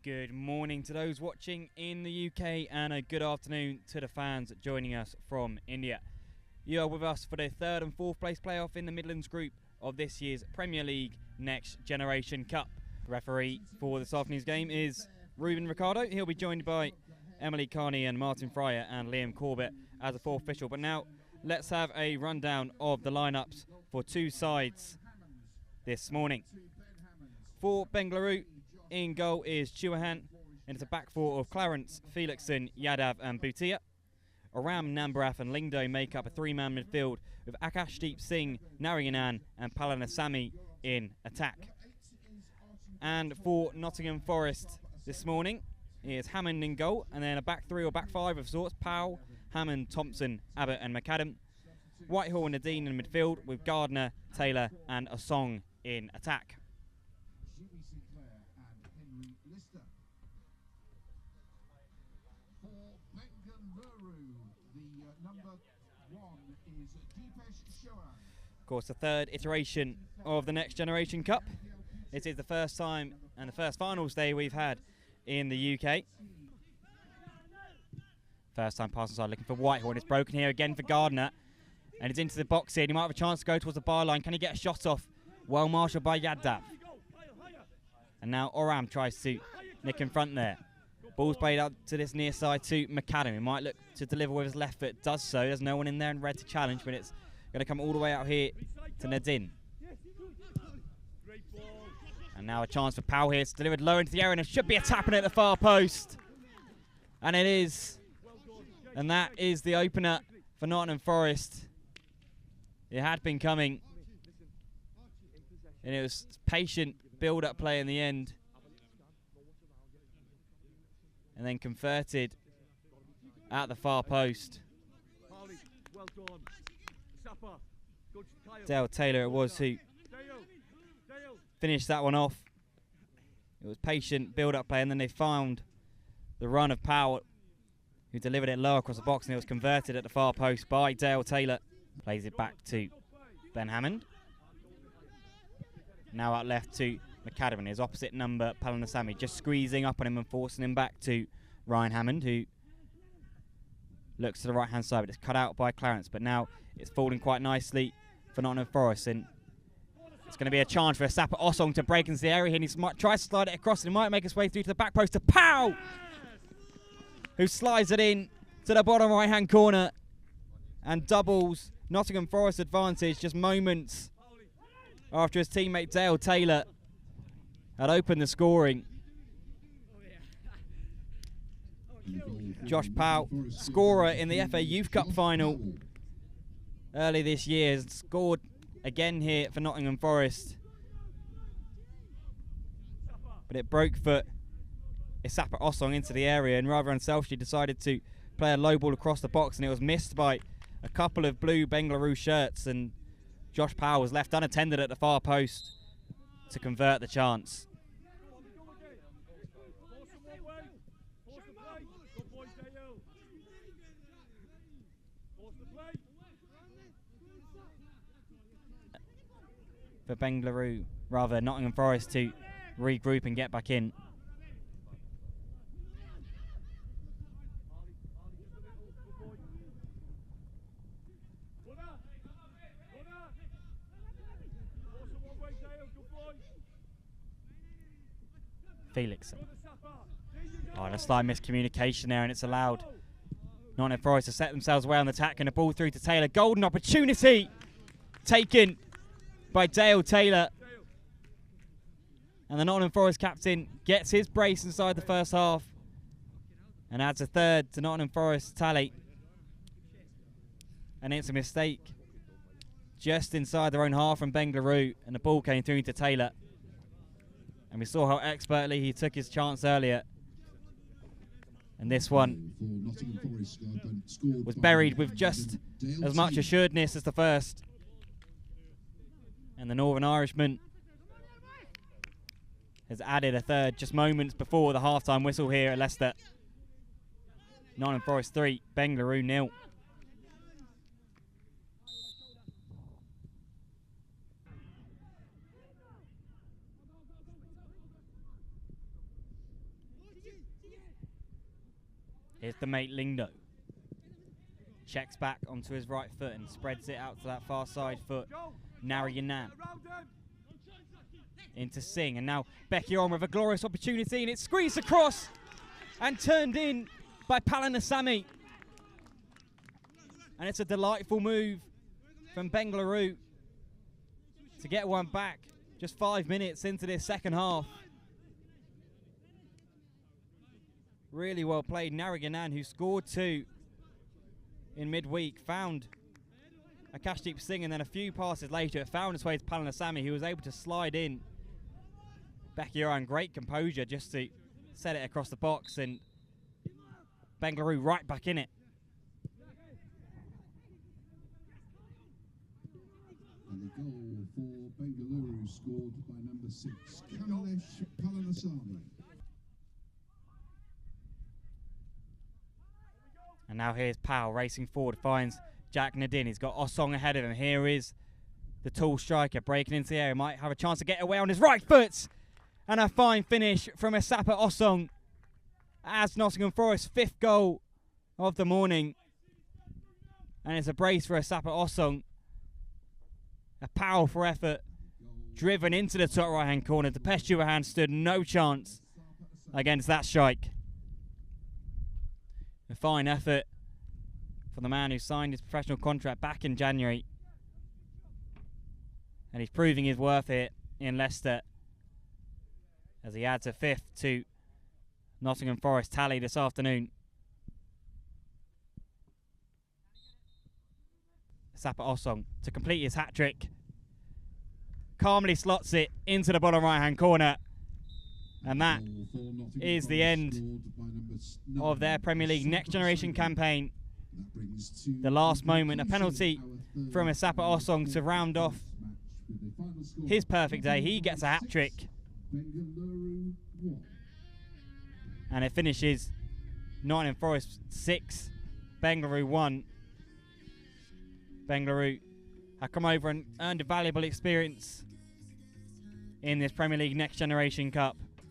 Good morning to those watching in the UK and a good afternoon to the fans joining us from India. You are with us for the third and fourth place playoff in the Midlands group of this year's Premier League Next Generation Cup. Referee for this afternoon's game is Ruben Ricardo. He'll be joined by Emily Carney and Martin Fryer and Liam Corbett as a fourth official. But now let's have a rundown of the lineups for two sides this morning. For Bengaluru, in goal is Chouhan, and it's a back four of Clarence, Felixson, Yadav and Bhutia. Aram, Nambrath and Lingdo make up a three-man midfield with Akashdeep Singh, Narayanan and Palanasamy in attack. And for Nottingham Forest this morning is Hammond in goal, and then a back three or back five of sorts, Powell, Hammond, Thompson, Abbott and McAdam. Whitehall and Nadine in midfield with Gardner, Taylor and Asong in attack. Of course, the third iteration of the Next Generation Cup. It is the first time and the first finals day we've had in the UK. First time pass inside looking for Whitehall, and it's broken here again for Gardner. And it's into the box here, and he might have a chance to go towards the byline. Can he get a shot off? Well marshalled by Yadav. And now Oram tries to nick in front there. Ball's played out to this near side to McAdam. He might look to deliver with his left foot. Does so. There's no one in there in red to challenge, but it's going to come all the way out here to Nadine. And now a chance for Powell here. It's delivered low into the area, and it should be a tap in at the far post. And it is. And that is the opener for Nottingham Forest. It had been coming. And it was patient build-up play in the end. And then converted at the far post. Dale Taylor it was who finished that one off. It was patient build-up play, and then they found the run of Powell, who delivered it low across the box, and it was converted at the far post by Dale Taylor. Plays it back to Ben Hammond. Now out left to McAdam, and his opposite number, Palanasamy, just squeezing up on him and forcing him back to Ryan Hammond, who looks to the right-hand side, but it's cut out by Clarence. But now it's falling quite nicely for Nottingham Forest, and it's going to be a chance for Asapa Osong to break into the area here, and he tries to slide it across, and he might make his way through to the back post to Powell, who slides it in to the bottom right-hand corner and doubles Nottingham Forest advantage just moments after his teammate Dale Taylor had opened the scoring. Josh Powell, scorer in the FA Youth Cup final early this year, has scored again here for Nottingham Forest. But it broke for Asapa Osong into the area, and rather unselfishly decided to play a low ball across the box, and it was missed by a couple of blue Bengaluru shirts, and Josh Powell was left unattended at the far post to convert the chance. For Bengaluru, rather Nottingham Forest to regroup and get back in. Felixson. Oh, and a slight miscommunication there, and it's allowed Nottingham Forest to set themselves away on the attack, and a ball through to Taylor. Golden opportunity taken by Dale Taylor. And the Nottingham Forest captain gets his brace inside the first half and adds a third to Nottingham Forest's tally. And it's a mistake just inside their own half from Bengaluru, and the ball came through to Taylor. And we saw how expertly he took his chance earlier. And this one was buried with just as much assuredness as the first. And the Northern Irishman has added a third just moments before the half-time whistle here at Leicester. Nottingham Forest 3, Bengaluru 0. Here's the mate Lingdo. Checks back onto his right foot and spreads it out to that far side foot. Narayanan. Into Singh, and now Becky on with a glorious opportunity, and it's squeezed across and turned in by Palanisamy. And it's a delightful move from Bengaluru to get one back just 5 minutes into this second half. Really well played. Narayanan, who scored 2 in midweek, found Akashdeep Singh, and then a few passes later it found its way to Palanisamy, who was able to slide in. Becky on great composure just to set it across the box, and Bengaluru right back in it. And the goal for Bengaluru scored by number 6, Kamalesh Palanisamy. And now here's Powell racing forward, finds Jack Nadin. He's got Osong ahead of him. Here is the tall striker breaking into the area. Might have a chance to get away on his right foot. And a fine finish from Asapa Osong as Nottingham Forest's 5th goal of the morning. And it's a brace for Asapa Osong. A powerful effort driven into the top right hand corner. Depeche Duvahan stood no chance against that strike. A fine effort for the man who signed his professional contract back in January. And he's proving his worth here in Leicester as he adds a 5th to Nottingham Forest tally this afternoon. Asapa Osong to complete his hat-trick. Calmly slots it into the bottom right-hand corner. And that is the end of their Premier League Next Generation campaign. The last moment, a penalty from Asapa Osong to round off his perfect day. He gets a hat-trick. And it finishes Nottingham Forest 6, Bengaluru 1. Bengaluru have come over and earned a valuable experience in this Premier League Next Generation Cup.